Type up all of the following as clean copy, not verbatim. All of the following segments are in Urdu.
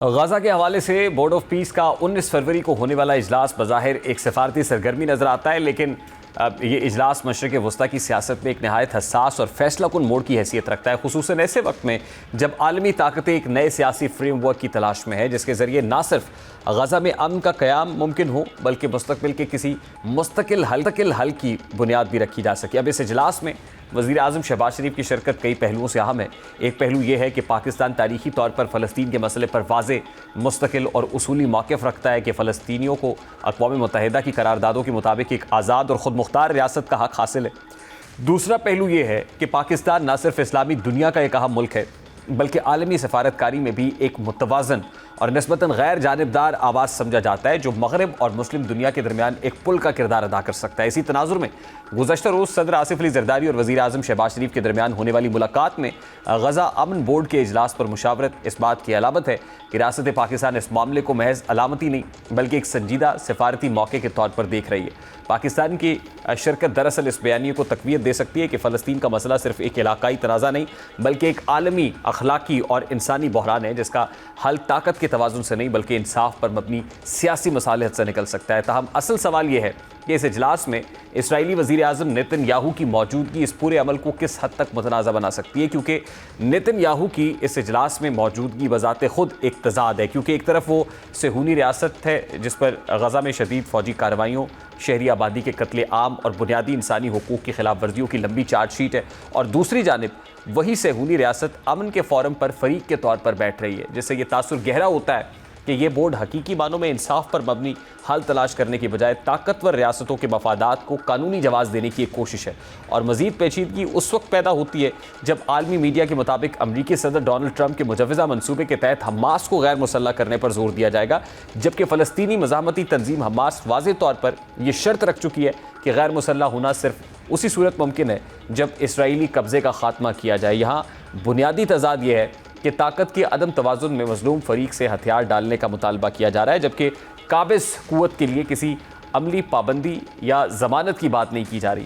غزہ کے حوالے سے بورڈ آف پیس کا 19 فروری کو ہونے والا اجلاس بظاہر ایک سفارتی سرگرمی نظر آتا ہے، لیکن یہ اجلاس مشرق وسطیٰ کی سیاست میں ایک نہایت حساس اور فیصلہ کن موڑ کی حیثیت رکھتا ہے، خصوصاً ایسے وقت میں جب عالمی طاقتیں ایک نئے سیاسی فریم ورک کی تلاش میں ہے جس کے ذریعے نہ صرف غزہ میں امن کا قیام ممکن ہو بلکہ مستقبل کے کسی مستقل حل کی بنیاد بھی رکھی جا سکے۔ اب اس اجلاس میں وزیر اعظم شہباز شریف کی شرکت کئی پہلوؤں سے اہم ہے۔ ایک پہلو یہ ہے کہ پاکستان تاریخی طور پر فلسطین کے مسئلے پر واضح، مستقل اور اصولی موقف رکھتا ہے کہ فلسطینیوں کو اقوام متحدہ کی قراردادوں کے مطابق ایک آزاد اور خود مختار ریاست کا حق حاصل ہے۔ دوسرا پہلو یہ ہے کہ پاکستان نہ صرف اسلامی دنیا کا ایک اہم ملک ہے بلکہ عالمی سفارتکاری میں بھی ایک متوازن اور نسبتاً غیر جانبدار آواز سمجھا جاتا ہے جو مغرب اور مسلم دنیا کے درمیان ایک پل کا کردار ادا کر سکتا ہے۔ اسی تناظر میں گزشتہ روز صدر آصف علی زرداری اور وزیر اعظم شہباز شریف کے درمیان ہونے والی ملاقات میں غزہ امن بورڈ کے اجلاس پر مشاورت اس بات کی علامت ہے کہ ریاست پاکستان اس معاملے کو محض علامتی نہیں بلکہ ایک سنجیدہ سفارتی موقع کے طور پر دیکھ رہی ہے۔ پاکستان کی شرکت دراصل اس بیانیے کو تقویت دے سکتی ہے کہ فلسطین کا مسئلہ صرف ایک علاقائی تنازع نہیں بلکہ ایک عالمی اخلاقی اور انسانی بحران ہے جس کا حل طاقت کے توازن سے نہیں بلکہ انصاف پر مبنی سیاسی مصالحت سے نکل سکتا ہے۔ تاہم اصل سوال یہ ہے کہ اس اجلاس میں اسرائیلی وزیر اعظم نیتن یاہو کی موجودگی اس پورے عمل کو کس حد تک متنازع بنا سکتی ہے، کیونکہ نیتن یاہو کی اس اجلاس میں موجودگی بذات خود ایک تضاد ہے، کیونکہ ایک طرف وہ صہیونی ریاست ہے جس پر غزہ میں شدید فوجی کارروائیوں، شہری آبادی کے قتل عام اور بنیادی انسانی حقوق کی خلاف ورزیوں کی لمبی چارج شیٹ ہے، اور دوسری جانب وہی صہیونی ریاست امن کے فورم پر فریق کے طور پر بیٹھ رہی ہے، جس سے یہ تاثر گہرا ہوتا ہے کہ یہ بورڈ حقیقی معنوں میں انصاف پر مبنی حل تلاش کرنے کے بجائے طاقتور ریاستوں کے مفادات کو قانونی جواز دینے کی ایک کوشش ہے۔ اور مزید پیچیدگی اس وقت پیدا ہوتی ہے جب عالمی میڈیا کے مطابق امریکی صدر ڈونلڈ ٹرمپ کے مجوزہ منصوبے کے تحت حماس کو غیر مسلح کرنے پر زور دیا جائے گا، جبکہ فلسطینی مزاحمتی تنظیم حماس واضح طور پر یہ شرط رکھ چکی ہے کہ غیر مسلح ہونا صرف اسی صورت ممکن ہے جب اسرائیلی قبضے کا خاتمہ کیا جائے۔ یہاں بنیادی تضاد یہ ہے کہ طاقت کے عدم توازن میں مظلوم فریق سے ہتھیار ڈالنے کا مطالبہ کیا جا رہا ہے جبکہ قابض قوت کے لیے کسی عملی پابندی یا ضمانت کی بات نہیں کی جا رہی۔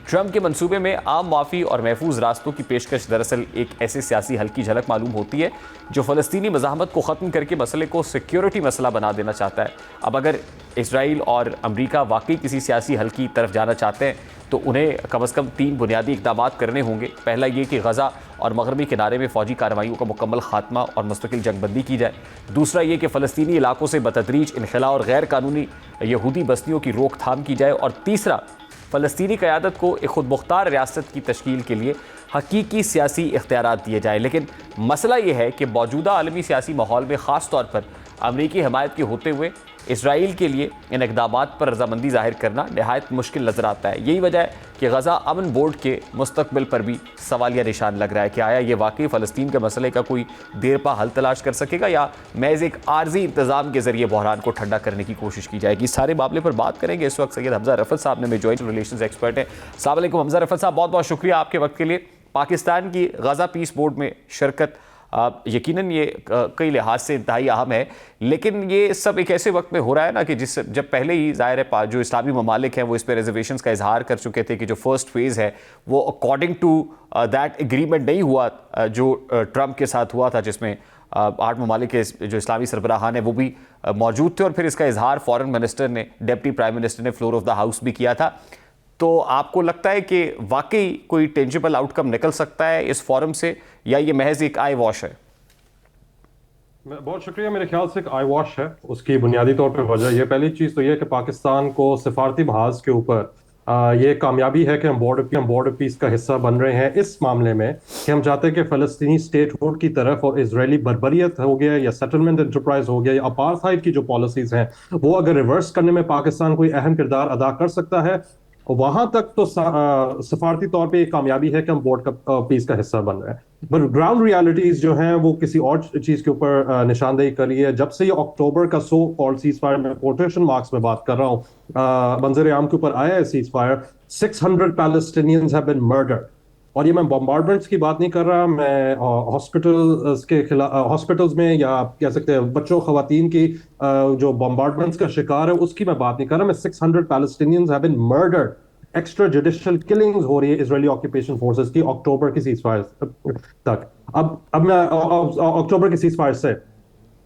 ٹرمپ کے منصوبے میں عام معافی اور محفوظ راستوں کی پیشکش دراصل ایک ایسے سیاسی حل کی جھلک معلوم ہوتی ہے جو فلسطینی مزاحمت کو ختم کر کے مسئلے کو سیکیورٹی مسئلہ بنا دینا چاہتا ہے۔ اب اگر اسرائیل اور امریکہ واقعی کسی سیاسی حل کی طرف جانا چاہتے ہیں تو انہیں کم از کم 3 بنیادی اقدامات کرنے ہوں گے۔ پہلا یہ کہ غزہ اور مغربی کنارے میں فوجی کارروائیوں کا مکمل خاتمہ اور مستقل جنگ بندی کی جائے۔ دوسرا یہ کہ فلسطینی علاقوں سے بتدریج انخلا اور غیر قانونی یہودی بستیوں کی روک تھام کی جائے، اور تیسرا فلسطینی قیادت کو ایک خود مختار ریاست کی تشکیل کے لیے حقیقی سیاسی اختیارات دیے جائیں۔ لیکن مسئلہ یہ ہے کہ موجودہ عالمی سیاسی ماحول میں خاص طور پر امریکی حمایت کے ہوتے ہوئے اسرائیل کے لیے ان اقدامات پر رضامندی ظاہر کرنا نہایت مشکل نظر آتا ہے۔ یہی وجہ ہے کہ غزہ امن بورڈ کے مستقبل پر بھی سوالیہ نشان لگ رہا ہے کہ آیا یہ واقعی فلسطین کے مسئلے کا کوئی دیر پا حل تلاش کر سکے گا یا محض ایک عارضی انتظام کے ذریعے بحران کو ٹھنڈا کرنے کی کوشش کی جائے گی۔ اس سارے معاملے پر بات کریں گے اس وقت سید حمزہ رفعت صاحب نے جوائنٹ ریلیشنز ایکسپرٹ ہیں۔ السلام علیکم حمزہ رفعت صاحب، بہت بہت شکریہ آپ کے وقت کے لیے۔ پاکستان کی غزہ پیس بورڈ میں شرکت یقیناً یہ کئی لحاظ سے انتہائی اہم ہے، لیکن یہ سب ایک ایسے وقت میں ہو رہا ہے نا کہ جب پہلے ہی ظاہر ہے جو اسلامی ممالک ہیں وہ اس پہ ریزرویشنز کا اظہار کر چکے تھے کہ جو فرسٹ فیز ہے وہ اکارڈنگ ٹو دیٹ ایگریمنٹ نہیں ہوا جو ٹرمپ کے ساتھ ہوا تھا، جس میں 8 ممالک کے جو اسلامی سربراہان ہیں وہ بھی موجود تھے، اور پھر اس کا اظہار فارن منسٹر نے، ڈپٹی پرائم منسٹر نے فلور آف دا ہاؤس بھی کیا تھا۔ تو آپ کو لگتا ہے کہ واقعی کوئی ٹینجیبل آؤٹ کم نکل سکتا ہے اس فورم سے یا یہ محض ایک آئی واش ہے؟ بہت شکریہ۔ میرے خیال سے ایک آئی واش ہے۔ اس کی بنیادی طور پہ وجہ یہ، پہلی چیز تو یہ کہ پاکستان کو سفارتی محاذ کے اوپر یہ کامیابی ہے کہ ہم بورڈ آف پیس کا حصہ بن رہے ہیں اس معاملے میں کہ ہم چاہتے ہیں کہ فلسطینی اسٹیٹ ہوڈ کی طرف اور اسرائیلی بربریت ہو گیا یا سیٹلمنٹ انٹرپرائز ہو گیا یا اپارتھائڈ کی جو پالیسیز ہیں وہ اگر ریورس کرنے میں پاکستان کوئی اہم کردار ادا کر سکتا ہے، وہاں تک تو سفارتی طور پہ یہ کامیابی ہے کہ ہم بورڈ پیس کا حصہ بن رہے ہیں۔ پر گراؤنڈ ریالٹیز جو ہیں وہ کسی اور چیز کے اوپر نشاندہی کر رہی ہے۔ جب سے یہ اکتوبر کا سو کالڈ سیز فائر، میں کوٹیشن مارکس میں بات کر رہا ہوں، منظر عام کے اوپر آیا ہے cease fire, 600 Palestinians have been murdered۔ اور یہ میں بمبارڈمنٹس کی بات نہیں کر رہا، میں ہاسپٹلز کے خلاف، ہاسپٹلز میں یا آپ کہہ سکتے ہیں بچوں خواتین کی جو بمبارڈمنٹس کا شکار ہے اس کی میں بات نہیں کر رہا، میں 600 Palestinians have been murdered۔ Extra judicial killings ہو رہی ہے اسرائیلی آکوپیشن فورسز کی اکتوبر کی سیز فائر تک۔ اب میں اکتوبر کی سیز فائر سے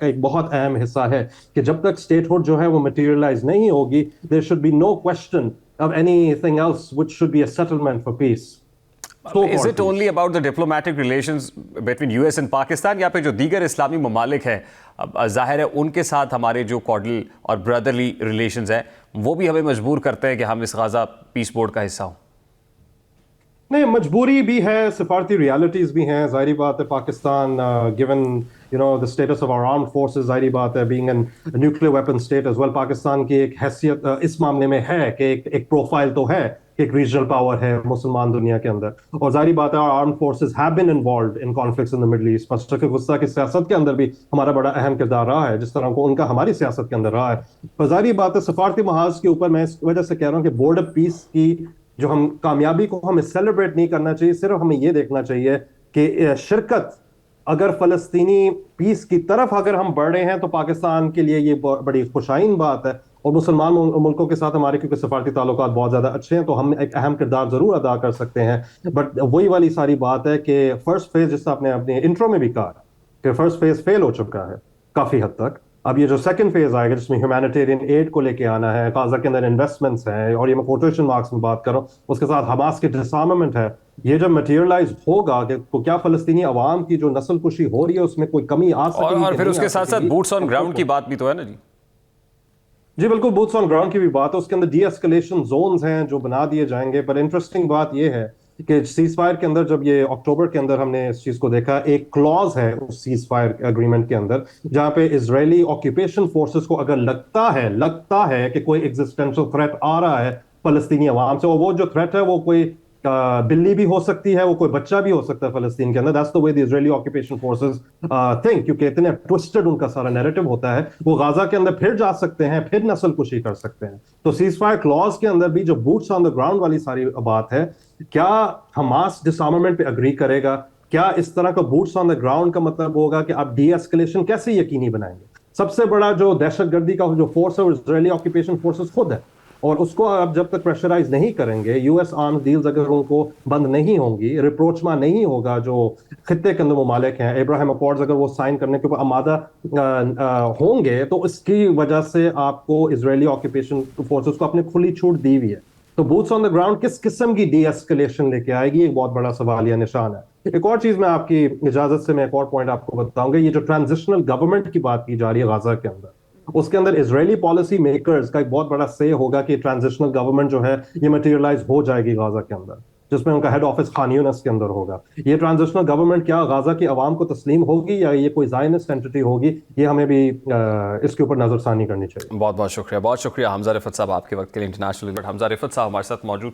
ایک بہت اہم حصہ ہے کہ جب تک اسٹیٹ ہوڈ جو ہے وہ مٹیریلائز نہیں ہوگی there should be no question of anything else which should be a settlement for peace. Is it only about the diplomatic relations between US and Pakistan یا پھر جو دیگر اسلامی ممالک ہیں ظاہر ہے ان کے ساتھ ہمارے جو کارڈل اور برادرلی ریلیشنز ہیں وہ بھی ہمیں مجبور کرتے ہیں کہ ہم اس غزہ پیس بورڈ کا حصہ ہوں؟ نہیں، مجبوری بھی ہے، سفارتی ریالٹیز بھی ہیں. ظاہری بات ہے Pakistan given the status of our armed forces، ظاہری بات ہے being a nuclear weapon state as well، Pakistan کی ایک حیثیت اس معاملے میں ہے کہ ایک پروفائل تو ہے کہ ایک ریجنل پاور ہے مسلمان دنیا کے اندر. اور ظاہری بات ہے our armed forces have been involved in conflicts in the Middle East. مشرق وسطیٰ کی سیاست کے اندر بھی ہمارا بڑا اہم کردار رہا ہے، جس طرح کو ان کا ہماری سیاست کے اندر رہا ہے. اور ظاہری بات ہے سفارتی محاذ کے اوپر میں اس وجہ سے کہہ رہا ہوں کہ بورڈ آف پیس کی جو ہم کامیابی کو ہمیں سیلیبریٹ نہیں کرنا چاہیے، صرف ہمیں یہ دیکھنا چاہیے کہ شرکت اگر فلسطینی پیس کی طرف اگر ہم بڑھ رہے ہیں تو پاکستان کے لیے یہ بڑی خوشائن بات ہے. اور مسلمان ملکوں کے ساتھ ہمارے کیونکہ سفارتی تعلقات بہت زیادہ اچھے ہیں تو ہم ایک اہم کردار ضرور ادا کر سکتے ہیں. بٹ وہی والی ساری بات ہے کہ فرسٹ فیز، جس سے آپ نے اپنے انٹرو میں بھی کہا کہ فرسٹ فیز فیل ہو چکا ہے کافی حد تک. اب یہ جو سیکنڈ فیز آئے گا جس میں ہیومینیٹیرین ایڈ کو لے کے آنا ہے، غزہ کے اندر انویسٹمنٹس ہیں، اور یہ میں کوٹیشن مارکس میں بات کر رہا ہوں، اس کے ساتھ حماس کی ڈسارممنٹ ہے. یہ جب مٹیریلائز ہوگا کہ کیا فلسطینی عوام کی جو نسل کشی ہو رہی ہے اس میں کوئی کمی آ سکے گی، اور پھر اس کے ساتھ ساتھ بوٹس آن گراؤنڈ کی بات بھی تو ہے نا جی. جی بالکل، بوٹس آن گراؤنڈ کی بھی بات ہے، اس کے اندر ڈی ایسکلیشن زونز ہیں جو بنا دیے جائیں گے. پر انٹرسٹنگ بات یہ ہے کہ سیز فائر کے اندر جب یہ اکتوبر کے اندر ہم نے اس چیز کو دیکھا، ایک کلوز ہے اس سیز فائر اگریمنٹ کے اندر جہاں پہ اسرائیلی آکوپیشن فورسز کو اگر لگتا ہے کہ کوئی ایگزسٹینشل تھریٹ آ رہا ہے فلسطینی عوام سے، اور وہ جو تھریٹ ہے وہ کوئی بلی بھی ہو سکتی ہے، وہ کوئی بچہ بھی ہو سکتا ہے فلسطین کے اندر. That's the way the Israeli occupation forces think، کیونکہ اتنے ٹوسٹڈ ان کا سارا نیریٹو ہوتا ہے. وہ غزہ کے اندر پھر جا سکتے ہیں، پھر نسل کشی کر سکتے ہیں. تو سیز فائر کلوز کے اندر بھی جو بوٹس آن دا گراؤنڈ والی ساری بات ہے، کیا حماس ڈسارممنٹ پہ اگری کرے گا؟ کیا اس طرح کا بوٹس آن دا گراؤنڈ کا مطلب ہوگا کہ آپ ڈی ایسکلیشن کیسے یقینی بنائیں گے؟ سب سے بڑا جو دہشت گردی کا جو فورس ہے وہ اسرائیلی آکوپیشن فورسز خود ہے، اور اس کو آپ جب تک پریشرائز نہیں کریں گے، یو ایس آرمز ڈیلز اگر ان کو بند نہیں ہوں گی، ریپروچما نہیں ہوگا جو خطے کے اندر ممالک ہیں، ابراہیم اکارڈز اگر وہ سائن کرنے کے اوپر آمادہ ہوں گے، تو اس کی وجہ سے آپ کو اسرائیلی آکوپیشن فورسز کو اپنے کھلی چھوٹ دی ہوئی ہے. تو بوٹس آن دا گراؤنڈ کس قسم کی ڈی ایسکلیشن لے کے آئے گی، ایک بہت بڑا سوالیہ نشان ہے. ایک اور چیز میں آپ کی اجازت سے میں ایک اور پوائنٹ آپ کو بتاؤں گا. یہ جو ٹرانزیشنل گورنمنٹ کی بات کی جا رہی ہے غزہ کے اندر، اس کے اندر اسرائیلی پالیسی میکرز کا ایک بہت بڑا سے ہوگا کہ ٹرانزیشنل گورنمنٹ جو ہے یہ مٹیریلائز ہو جائے گی غزہ کے اندر، جس میں ان کا ہیڈ آفس خان یونس کے اندر ہوگا. یہ ٹرانزیشنل گورنمنٹ کیا غزہ کی عوام کو تسلیم ہوگی یا یہ کوئی زائنسٹ اینٹی ہوگی؟ یہ ہمیں بھی اس کے اوپر نظر ثانی کرنی چاہیے. بہت شکریہ حمزہ رفعت صاحب آپ کے وقت کے لیے. انٹرنیشنل حمزہ رفعت صاحب ہمارے ساتھ موجود